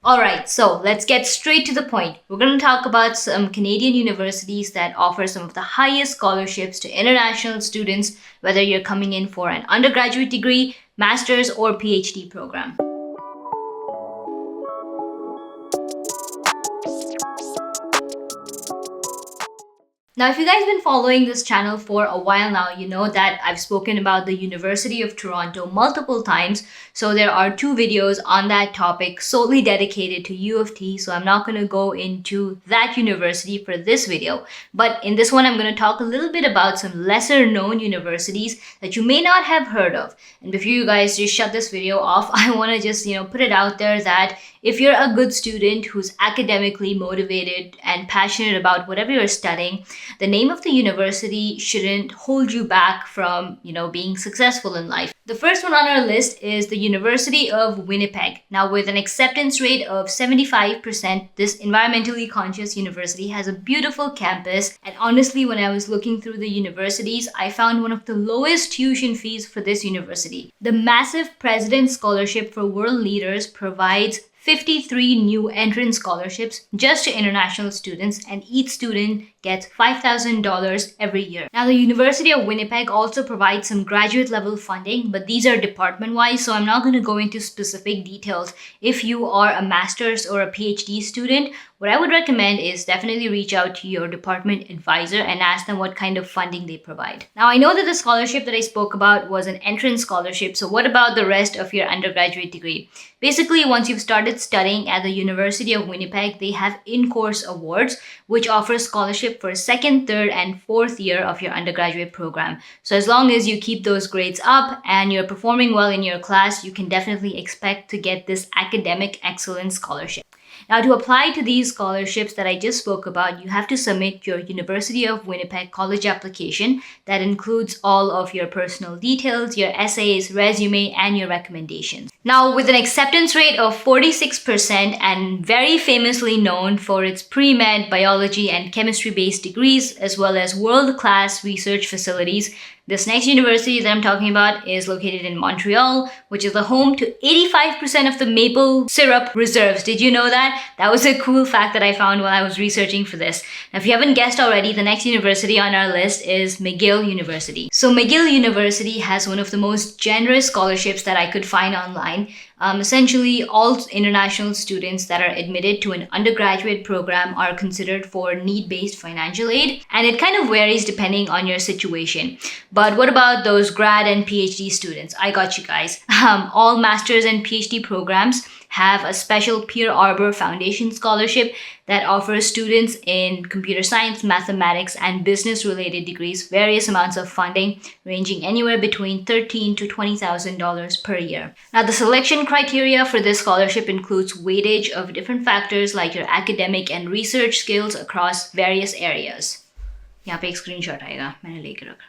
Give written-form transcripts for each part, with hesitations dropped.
Alright, so let's get straight to the point. We're going to talk about some Canadian universities that offer some of the highest scholarships to international students, whether you're coming in for an undergraduate degree, master's, or PhD program. Now, if you guys have been following this channel for a while now, you know that I've spoken about the University of Toronto multiple times. So there are 2 videos on that topic solely dedicated to U of T. So I'm not going to go into that university for this video. But in this one, I'm going to talk a little bit about some lesser known universities that you may not have heard of. And before you guys just shut this video off, I want to just, put it out there that if you're a good student who's academically motivated and passionate about whatever you're studying, the name of the university shouldn't hold you back from, being successful in life. The first one on our list is the University of Winnipeg. Now, with an acceptance rate of 75%, this environmentally conscious university has a beautiful campus. And honestly, when I was looking through the universities, I found one of the lowest tuition fees for this university. The massive President's Scholarship for World Leaders provides 53 new entrance scholarships just to international students, and each student gets $5,000 every year. Now, the University of Winnipeg also provides some graduate level funding, but these are department wise, so I'm not going to go into specific details. If you are a master's or a PhD student, what I would recommend is definitely reach out to your department advisor and ask them what kind of funding they provide. Now, I know that the scholarship that I spoke about was an entrance scholarship, so what about the rest of your undergraduate degree? Basically, once you've started studying at the University of Winnipeg, they have in-course awards, which offer scholarship for 2nd, 3rd, and 4th year of your undergraduate program. So as long as you keep those grades up and you're performing well in your class, you can definitely expect to get this academic excellence scholarship. Now, to apply to these scholarships that I just spoke about, you have to submit your University of Winnipeg college application that includes all of your personal details, your essays, resume, and your recommendations. Now, with an acceptance rate of 46% and very famously known for its pre-med, biology, and chemistry-based degrees, as well as world-class research facilities, this next university that I'm talking about is located in Montreal, which is the home to 85% of the maple syrup reserves. Did you know that? That was a cool fact that I found while I was researching for this. Now, if you haven't guessed already, the next university on our list is McGill University. So McGill University has one of the most generous scholarships that I could find online. Essentially, all international students that are admitted to an undergraduate program are considered for need-based financial aid, and it kind of varies depending on your situation. But what about those grad and PhD students? I got you guys. All master's and PhD programs have a special Peer Arbor Foundation scholarship that offers students in computer science, mathematics, and business-related degrees various amounts of funding, ranging anywhere between $13,000 to $20,000 per year. Now, the selection criteria for this scholarship includes weightage of different factors like your academic and research skills across various areas. यहाँ पे एक screenshot आएगा, मैंने लेके रखा.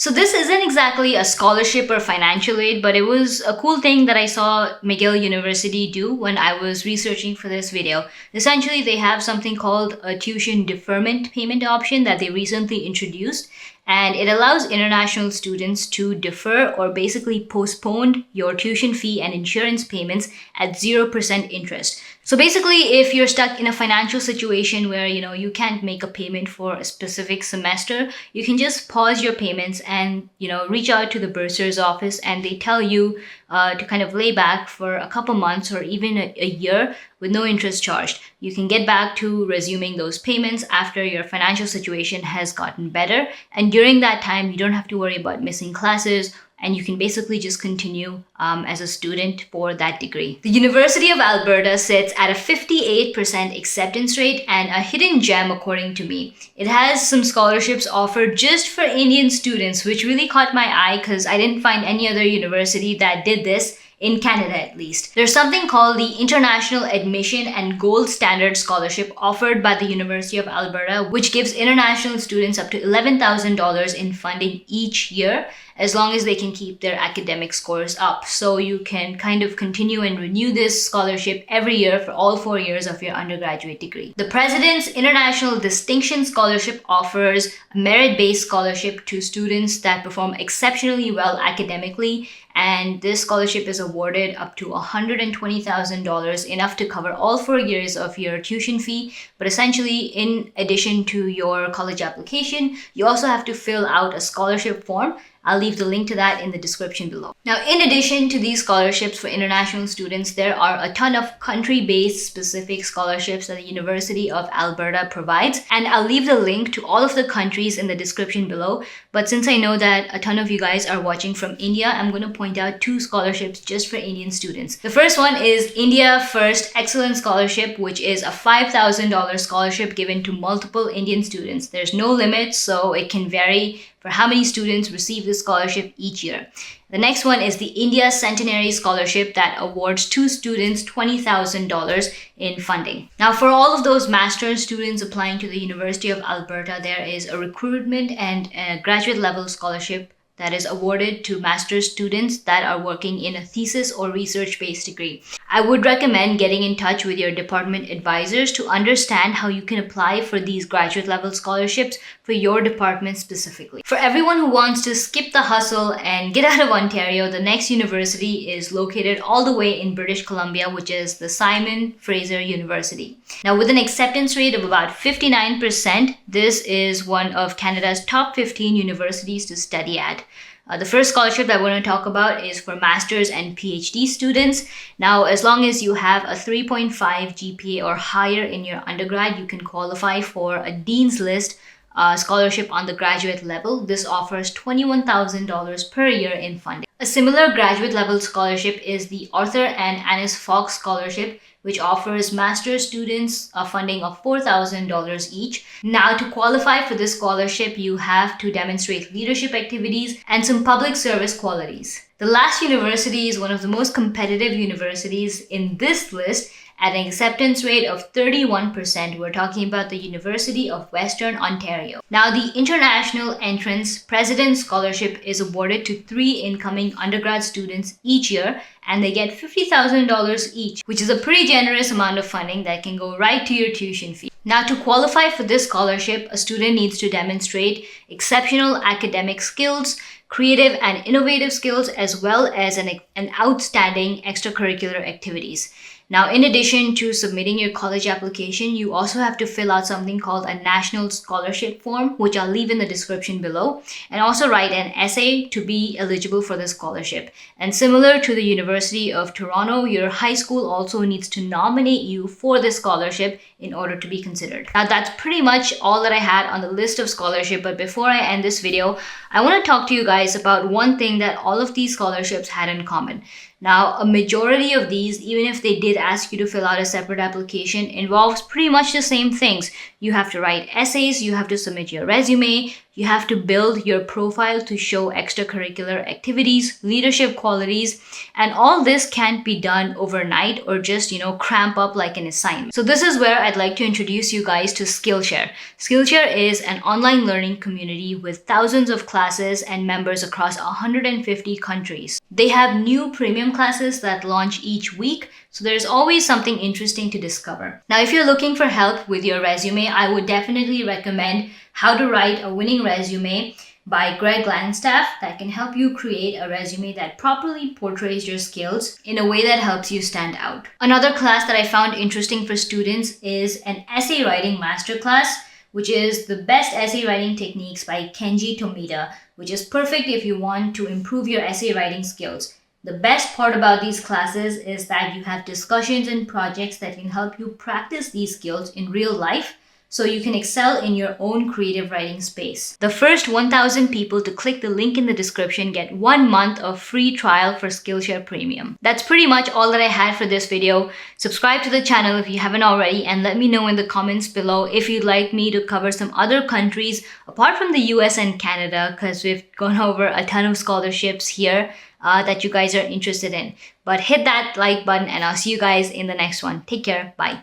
So this isn't exactly a scholarship or financial aid, but it was a cool thing that I saw McGill University do when I was researching for this video. Essentially, they have something called a tuition deferment payment option that they recently introduced, and it allows international students to defer or basically postpone your tuition fee and insurance payments at 0% interest. So basically, if you're stuck in a financial situation where, you can't make a payment for a specific semester, you can just pause your payments and, reach out to the bursar's office, and they tell you to kind of lay back for a couple months or even a year with no interest charged. You can get back to resuming those payments after your financial situation has gotten better. And during that time, you don't have to worry about missing classes, and you can basically just continue as a student for that degree. The University of Alberta sits at a 58% acceptance rate, and a hidden gem according to me. It has some scholarships offered just for Indian students, which really caught my eye because I didn't find any other university that did this. In Canada, at least. There's something called the International Admission and Gold Standard Scholarship offered by the University of Alberta, which gives international students up to $11,000 in funding each year. as long as they can keep their academic scores up. So you can kind of continue and renew this scholarship every year for all 4 years of your undergraduate degree. The President's International Distinction Scholarship offers a merit-based scholarship to students that perform exceptionally well academically, and this scholarship is awarded up to $120,000, enough to cover all 4 years of your tuition fee. But essentially, in addition to your college application, you also have to fill out a scholarship form. I'll leave the link to that in the description below. Now, in addition to these scholarships for international students, there are a ton of country-based specific scholarships that the University of Alberta provides. And I'll leave the link to all of the countries in the description below. But since I know that a ton of you guys are watching from India, I'm going to point out 2 scholarships just for Indian students. The first one is India First Excellence Scholarship, which is a $5,000 scholarship given to multiple Indian students. There's no limit, so it can vary for how many students receive this scholarship each year. The next one is the India Centenary Scholarship that awards 2 students $20,000 in funding. Now, for all of those master's students applying to the University of Alberta, there is a recruitment and a graduate level scholarship that is awarded to master's students that are working in a thesis or research-based degree. I would recommend getting in touch with your department advisors to understand how you can apply for these graduate level scholarships for your department specifically. For everyone who wants to skip the hustle and get out of Ontario, the next university is located all the way in British Columbia, which is the Fraser University. Now, with an acceptance rate of about 59%, this is one of Canada's top 15 universities to study at. The first scholarship that we're going to talk about is for master's and PhD students. Now, as long as you have a 3.5 GPA or higher in your undergrad, you can qualify for a Dean's List scholarship on the graduate level. This offers $21,000 per year in funding. A similar graduate level scholarship is the Arthur and Annis Fox Scholarship, which offers master's students a funding of $4,000 each. Now, to qualify for this scholarship, you have to demonstrate leadership activities and some public service qualities. The last university is one of the most competitive universities in this list at an acceptance rate of 31%. We're talking about the University of Western Ontario. Now, the International Entrance President's Scholarship is awarded to 3 incoming undergrad students each year, and they get $50,000 each, which is a pretty generous amount of funding that can go right to your tuition fee. Now, to qualify for this scholarship, a student needs to demonstrate exceptional academic skills, creative and innovative skills, as well as an outstanding extracurricular activities. Now, in addition to submitting your college application, you also have to fill out something called a National Scholarship Form, which I'll leave in the description below, and also write an essay to be eligible for the scholarship. And similar to the University of Toronto, your high school also needs to nominate you for this scholarship in order to be considered. Now, that's pretty much all that I had on the list of scholarship, but before I end this video, I want to talk to you guys about one thing that all of these scholarships had in common. Now, a majority of these, even if they did ask you to fill out a separate application, involves pretty much the same things. You have to write essays, you have to submit your resume, you have to build your profile to show extracurricular activities, leadership qualities, and all this can't be done overnight or just, cramp up like an assignment. So this is where I'd like to introduce you guys to Skillshare. Skillshare is an online learning community with thousands of classes and members across 150 countries. They have new premium classes that launch each week, so there's always something interesting to discover. Now, if you're looking for help with your resume, I would definitely recommend How to Write a Winning Resume by Greg Langstaff that can help you create a resume that properly portrays your skills in a way that helps you stand out. Another class that I found interesting for students is an essay writing masterclass, which is the best essay writing techniques by Kenji Tomita, which is perfect if you want to improve your essay writing skills. The best part about these classes is that you have discussions and projects that can help you practice these skills in real life, so you can excel in your own creative writing space. The first 1,000 people to click the link in the description get 1 month of free trial for Skillshare Premium. That's pretty much all that I had for this video. Subscribe to the channel if you haven't already, and let me know in the comments below if you'd like me to cover some other countries apart from the US and Canada, because we've gone over a ton of scholarships here that you guys are interested in. But hit that like button, and I'll see you guys in the next one. Take care. Bye.